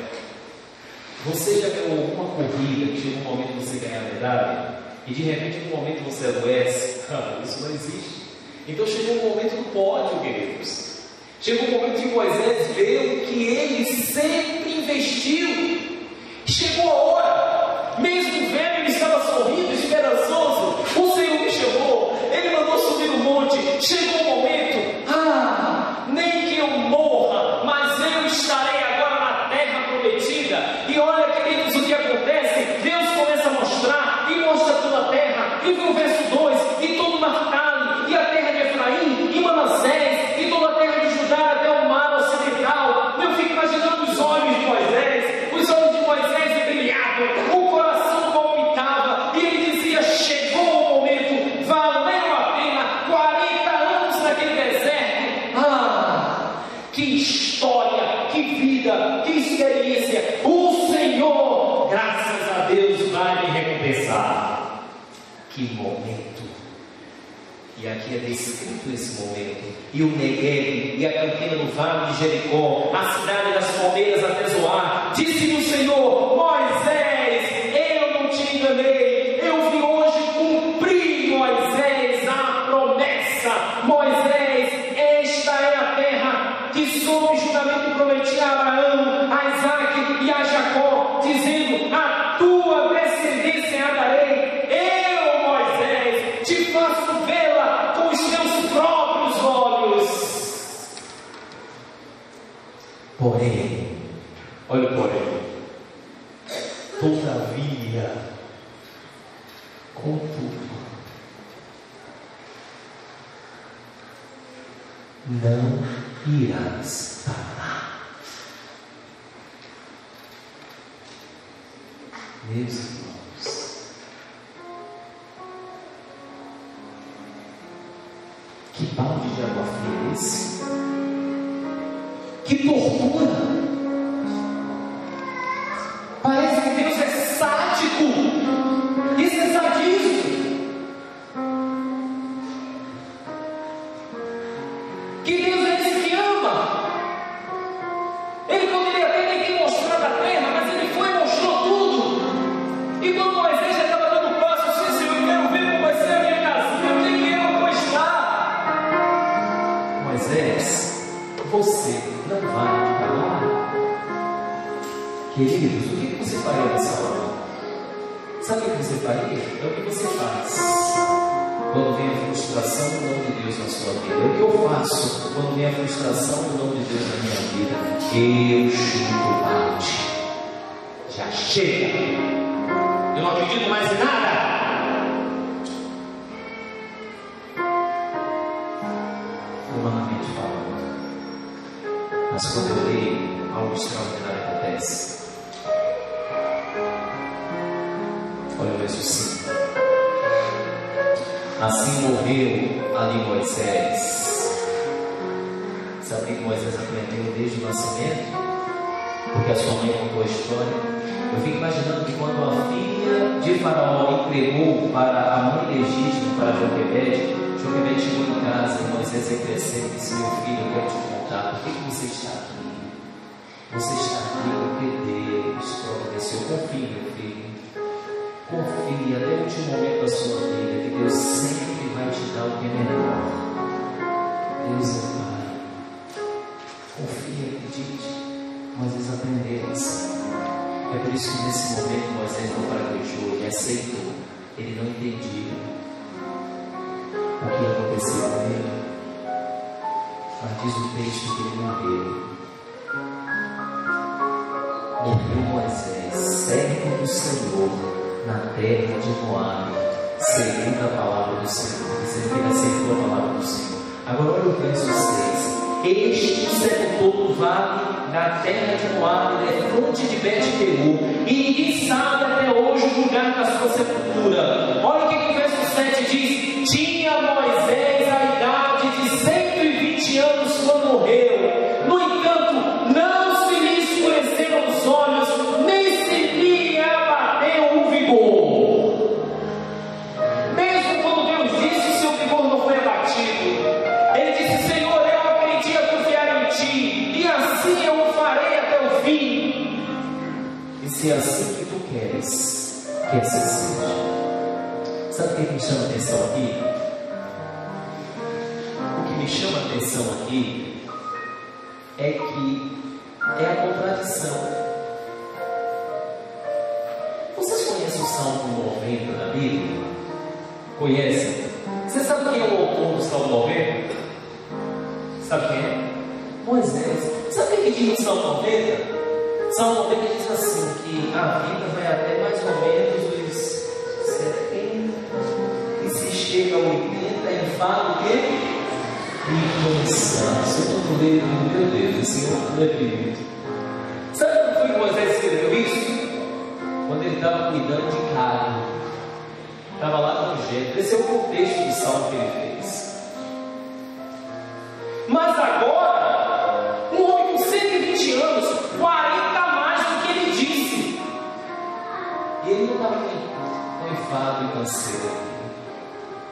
S1: Você já ganhou alguma corrida que chegou um momento que você ganhou a medalha? E de repente, no momento você adoece? Isso não existe. Então chegou o momento do pódio, queridos. Chegou o momento de Moisés ver o que ele sempre investiu. Chegou a hora, mesmo velho, ele estava sorrindo, esperançoso. O Senhor me chamou, ele mandou subir o monte. Chegou o momento, nem que eu morra, mas eu estarei agora na terra prometida. E olha, queridos, o que acontece? Deus começa a mostrar, e mostra toda a terra. E vem o verso 2: e todo Naftali, e a terra de Efraim, e Manassés, e toda a terra de Judá, até o mar ocidental. Eu fico imaginando os olhos de Moisés. Os olhos de Moisés brilhavam, o coração palpitava, e ele dizia: chegou o momento, valeu a pena, 40 anos naquele deserto. Que história, que vida, que experiência. O Senhor, graças a Deus, vai me recompensar. Que momento. E aqui é descrito esse momento. E o Negueb, e a campina no vale de Jericó, a cidade das palmeiras até Zoar. Disse-lhe o Senhor: Moisés, eu não te enganei, eu vim hoje cumprir, Moisés, a promessa. Moisés, esta é a terra que sob juramento prometi a Abraão, a Isaque e a Jacó, dizendo: a tua descendência a darei. Eu, Moisés, te faço vê-la com os teus próprios olhos. Porém, olha o porém, todavia, contudo, não irás para lá. Meus irmãos, que balde de água fria é esse? Que tortura! Parece que Deus é sádico. Isso é sadismo. Que Deus é esse que ama. Ele Queridos, o que você faria nessa hora? Sabe o que você faria? É o que você faz quando vem a frustração do nome de Deus na sua vida. É o que eu faço quando vem a frustração do nome de Deus na minha vida. Eu chuto o balde. Já chega. Eu não acredito mais em nada. Humanamente falando. Mas quando eu leio, algo extraordinário acontece. Olha o verso 5. Assim morreu ali Moisés. Sabe o que Moisés aprendeu desde o nascimento? Porque a sua mãe contou a história. Eu fico imaginando que quando a filha de Faraó entregou para a mãe legítima, para Joquebede chegou em casa e Moisés ia crescer e disse: meu filho, eu quero te contar, por que você está aqui? Você está aqui porque Deus providenciou. Confie, meu filho. Confie até o último momento da sua vida, que Deus sempre vai te dar o que é melhor. Deus é Pai. Confie, acredite. Moisés aprendeu assim. É por isso que nesse momento Moisés não praguejou, ele aceitou. Ele não entendia o que aconteceu com ele. Mas diz o texto que ele morreu. Morreu Moisés, servo do Senhor, na terra de Moabe, segundo a palavra do Senhor. Dizendo que ele aceitou a palavra do Senhor. Agora olha o verso 6. Este sepultou no vale, na terra de Moabe, defronte de Bet-Peor, e ninguém sabe até hoje o lugar da sua sepultura. Olha o que o verso 7 diz: tinha Moisés a idade de 120 anos quando morreu. No entanto, não se lhe escureceram os olhos, nem se lhe abateu o vigor. Mesmo quando Deus disse, seu vigor não foi abatido. Ele disse: Senhor, eu aprendi a confiar em Ti, e assim eu o farei até o fim. E se é assim que Tu queres, que assim seja. Sabe o que me chama a atenção aqui? O que me chama a atenção aqui é que é a contradição. Vocês conhecem o Salmo 90 da Bíblia? Conhecem? Você sabe quem é o autor do Salmo 90? Sabe quem é? Moisés. Sabe o que diz no Salmo 90? Salmo 90 diz assim, que a vida vai até mais ou menos os 70, e se chega a 80 e fala o quê? E cansaço. Eu estou lendo, meu Deus, esse Senhor não é bonito. Sabe quando foi que Moisés escreveu isso? Quando ele estava cuidando de carne. Estava lá no Egito. Esse é o contexto do salmo que ele fez. Mas agora, um homem com 120 anos, 40 a mais do que ele disse. E ele não estava com enfado e canseiro.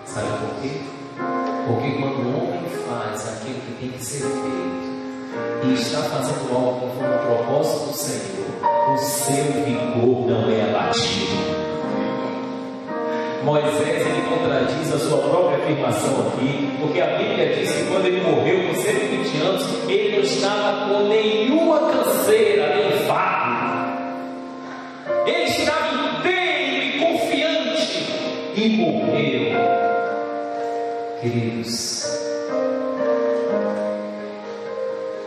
S1: Sabe por quê? Porque quando o homem faz aquilo que tem que ser feito e está fazendo algo conforme o propósito do Senhor, o seu vigor não é abatido. Moisés, ele contradiz a sua própria afirmação aqui, porque a Bíblia diz que quando ele morreu com 120 anos, ele não estava com nenhuma canseira, nem enfado. Ele estava inteiro e confiante e morreu. Queridos,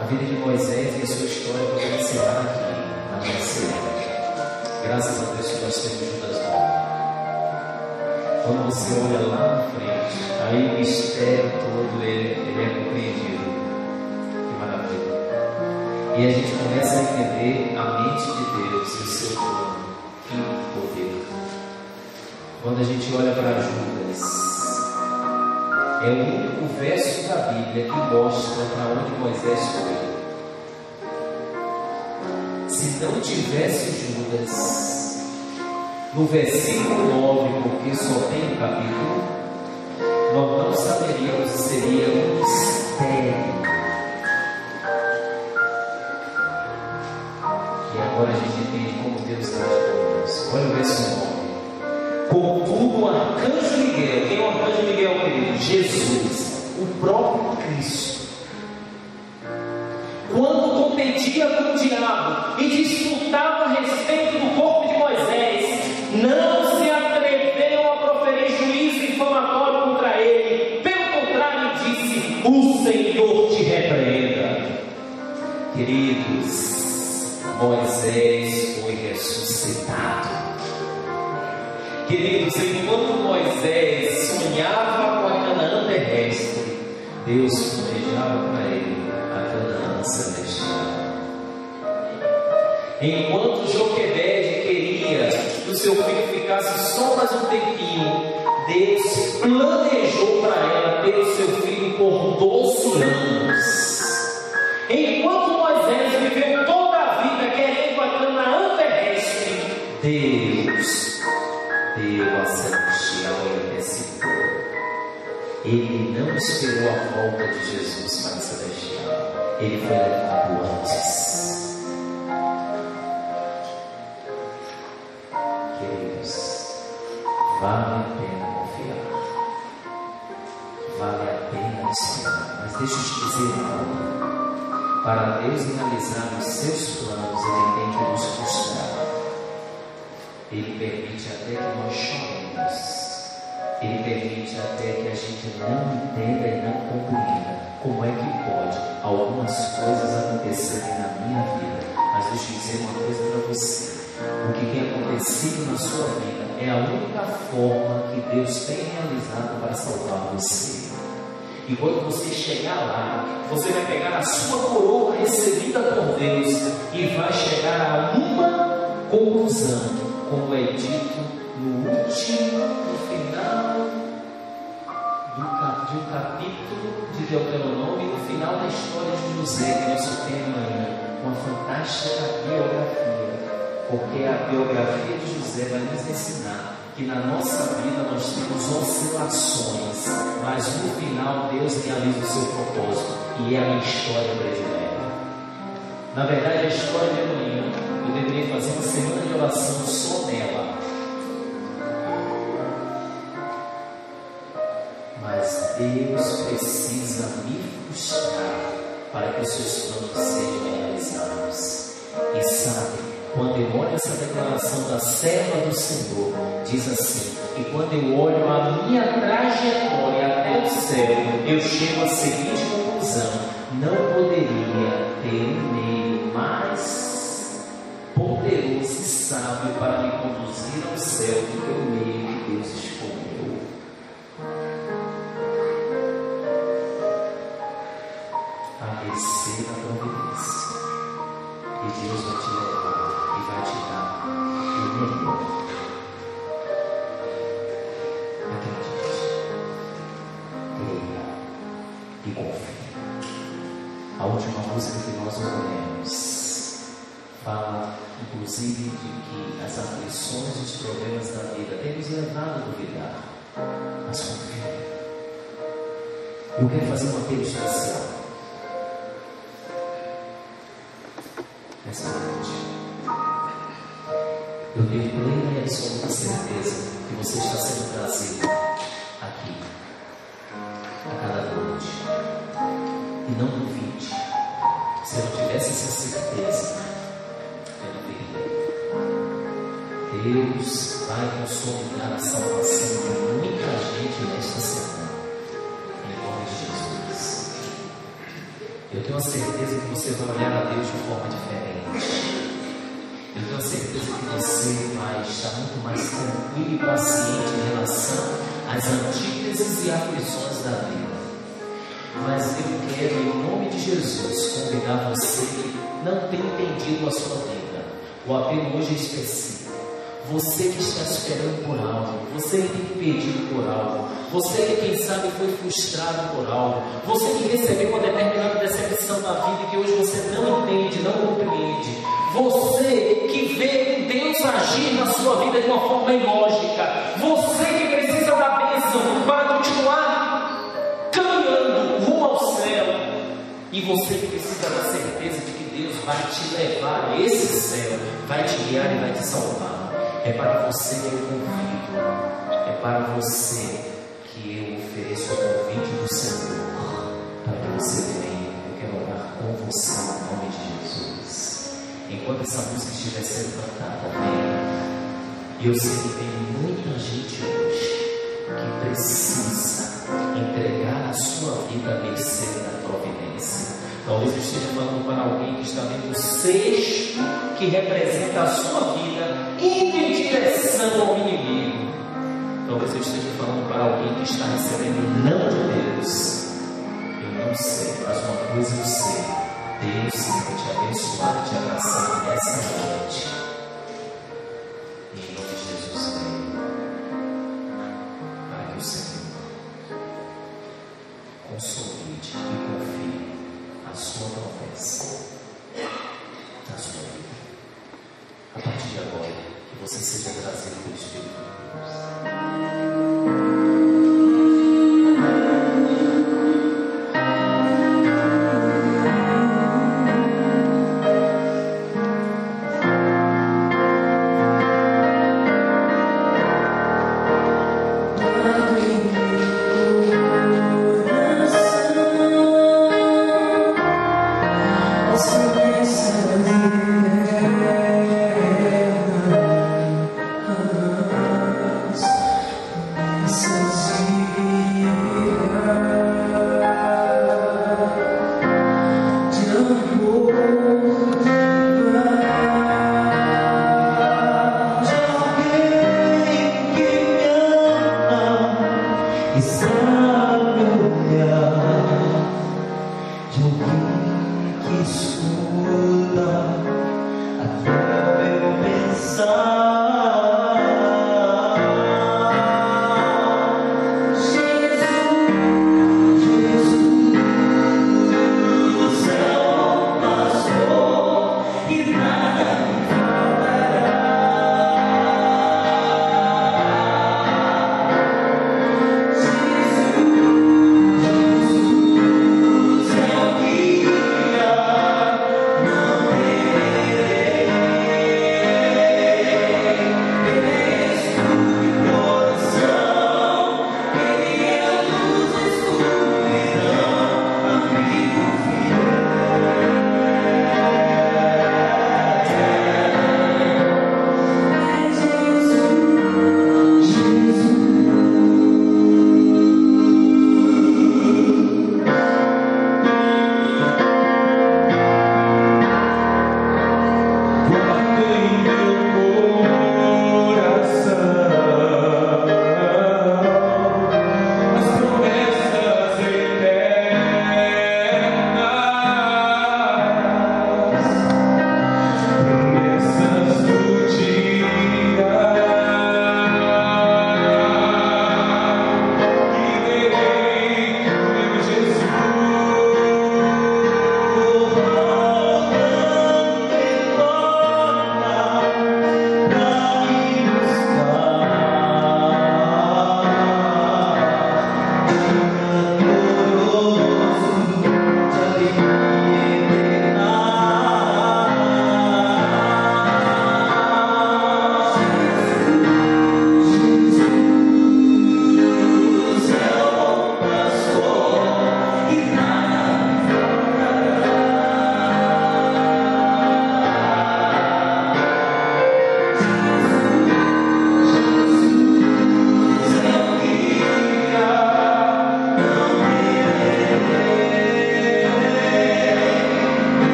S1: a vida de Moisés e a sua história vai encerrar aqui na nossa cidade. Graças a Deus que nós temos Judas Morto. Quando você olha lá na frente, aí o mistério todo ele é compreendido. Que maravilha! E a gente começa a entender a mente de Deus e o seu plano, que poder. Quando a gente olha para Judas, é o único verso da Bíblia que mostra para onde Moisés foi. Se não tivesse Judas, no versículo 9, porque só tem um capítulo, nós não saberíamos, seria um mistério. E agora a gente entende como Deus age conosco. Olha o verso 9. Contudo, o arcanjo Miguel, quem é o arcanjo Miguel, querido? Jesus, o próprio Cristo. Quando competia com o diabo e disputava Queridos, Moisés foi ressuscitado. Queridos, enquanto Moisés sonhava com a Canaã terrestre, Deus planejava para ele a Canaã celestial. Enquanto Joquebede queria que o seu filho ficasse só mais um tempinho, Deus planejou para ela ter o seu filho por 12 anos. Enquanto Moisés viveu toda a vida querendo a Canaã terrestre, Deus deu a celestial e antecipou. Ele não esperou a volta de Jesus para a celestial, ele foi levado antes. Queridos, vale a pena confiar, vale a pena esperar, mas deixa eu te dizer algo. Para Deus realizar os seus planos, Ele tem que nos frustrar. Ele permite até que nós choremos. Ele permite até que a gente não entenda e não compreenda como é que pode algumas coisas acontecerem na minha vida. Mas deixa eu dizer uma coisa para você. O que tem acontecido na sua vida é a única forma que Deus tem realizado para salvar você. E quando você chegar lá, você vai pegar a sua coroa recebida por Deus e vai chegar a uma conclusão, como é dito no final de um capítulo de Deuteronômio, no final da história de José, que é nosso tema ainda, uma fantástica biografia, porque a biografia de José vai nos ensinar que na nossa vida nós temos oscilações, mas no final Deus realiza o seu propósito, e é a minha história predileta. Na verdade, a história de amanhã eu deveria fazer uma semana de oração só nela, mas Deus precisa me frustrar para que os seus planos sejam realizados. E sabe, quando eu olho essa declaração da serva do Senhor, diz assim: e quando eu olho a minha trajetória até o céu, eu chego à seguinte conclusão: não poderia ter um meio mais poderoso e sábio para me conduzir ao céu do que o meio que Deus escolheu. A terceira providência, e Deus vai te levar e vai te dar o melhor. Acredite, creia e confie. A última música que nós ouvimos fala, inclusive, de que as aflições e os problemas da vida têm nos levado a duvidar, mas confie. Eu quero fazer um apelo especial nessa noite. Eu tenho plena e absoluta certeza que você está sendo trazido aqui a cada noite. E não duvide. Se eu não tivesse essa certeza, eu não viria. Deus vai consolidar a salvação de muita gente nesta semana, em nome de Jesus. Eu tenho a certeza que você vai olhar a Deus de forma diferente. Eu tenho a certeza que você vai estar muito mais tranquilo e paciente em relação às antíteses e aflições da vida. Mas eu quero, em nome de Jesus, convidar você que não tem entendido a sua vida. O apelo hoje é específico. Você que está esperando por algo, você que tem pedido por algo, você que quem sabe foi frustrado por algo, você que recebeu uma determinada decepção da vida e que hoje você não entende, não compreende, você que vê Deus agir na sua vida de uma forma ilógica, você que precisa da bênção para continuar caminhando rumo ao céu, e você que precisa da certeza de que Deus vai te levar a esse céu, vai te guiar e vai te salvar. É para você que eu convido, é para você que eu ofereço o convite do Senhor, para que você venha. Eu quero orar com você em nome de Jesus. Enquanto essa música estiver sendo cantada, venha. E eu sei que tem muita gente hoje que precisa entregar a sua vida à mercê da providência. Talvez eu esteja falando para alguém que está dentro do cesto que representa a sua vida, indo em direção ao inimigo. Talvez eu esteja falando para alguém que está recebendo o não de Deus. Eu não sei, mas uma coisa eu sei: Deus sim vai te abençoar, te abraçar nessa noite. Em nome de Jesus, vem, para que o Senhor consolide e confie a sua promessa na sua vida. A partir de agora, que você seja trazido pelo Espírito de Deus.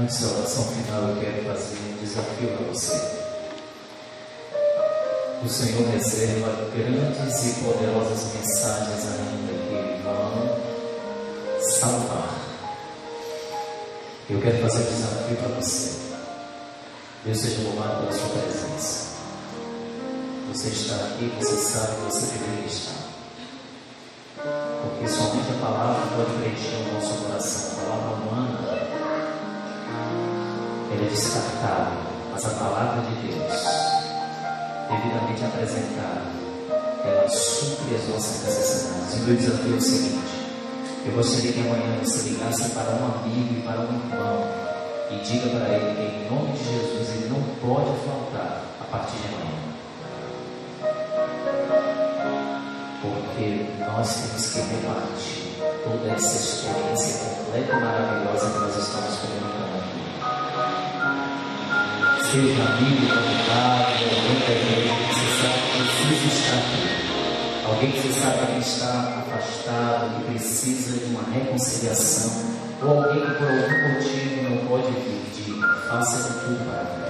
S1: Antes da oração final, eu quero fazer um desafio a você. O Senhor reserva grandes e poderosas mensagens ainda que vão salvar. Eu quero fazer um desafio para você. Deus seja louvado pela sua presença. Você está aqui, você sabe que você deveria estar. Porque somente a palavra pode preencher o nosso coração. A palavra humana, ela é descartável. Mas a palavra de Deus, devidamente apresentada, ela supre as nossas necessidades. E o meu desafio é o seguinte: eu gostaria que amanhã você ligasse para um amigo e para um irmão e diga para ele que em nome de Jesus ele não pode faltar a partir de amanhã. Porque nós temos que repartir toda essa experiência completa e maravilhosa que nós estamos comunicando aqui. Seja amigo, convidado, alguém da igreja que você sabe que precisa estar aqui. Alguém que você sabe que está afastado, que precisa de uma reconciliação. Ou alguém que por algum motivo não pode vir, diga, faça de tudo para ver.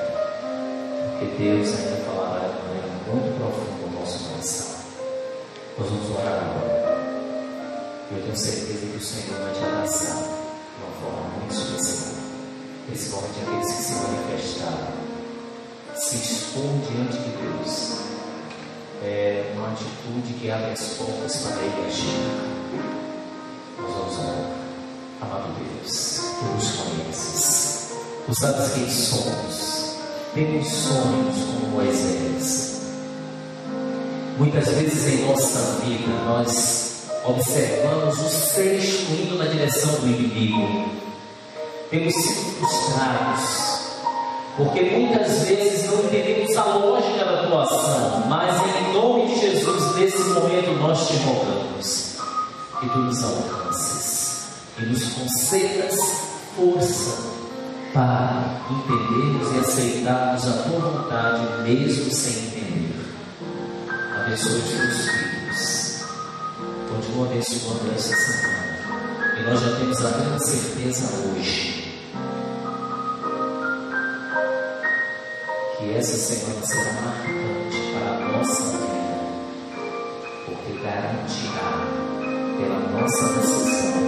S1: Porque Deus ainda falará de maneira muito profunda no nosso coração. Nós vamos orar agora. Eu tenho certeza que o Senhor vai te abraçar de uma forma muito especial. Principalmente aqueles que se manifestaram, se expor diante de Deus. É uma atitude que abre as portas para Ele agir. Nós vamos orar. Amado Deus, Tu nos conheces. Tu sabes quem somos. Temos sonhos como Moisés. Muitas vezes em nossa vida nós observamos o cesto indo na direção do inimigo. Temos sido frustrados, porque muitas vezes não entendemos a lógica da tua ação, mas em nome de Jesus, nesse momento nós te rogamos que tu nos alcances e nos concedas força para entendermos e aceitarmos a tua vontade, mesmo sem entender. Abençoe os teus filhos, continua abençoando esta semana, e nós já temos a grande certeza hoje que essa semana será marcante para a nossa vida, porque garantirá pela nossa decisão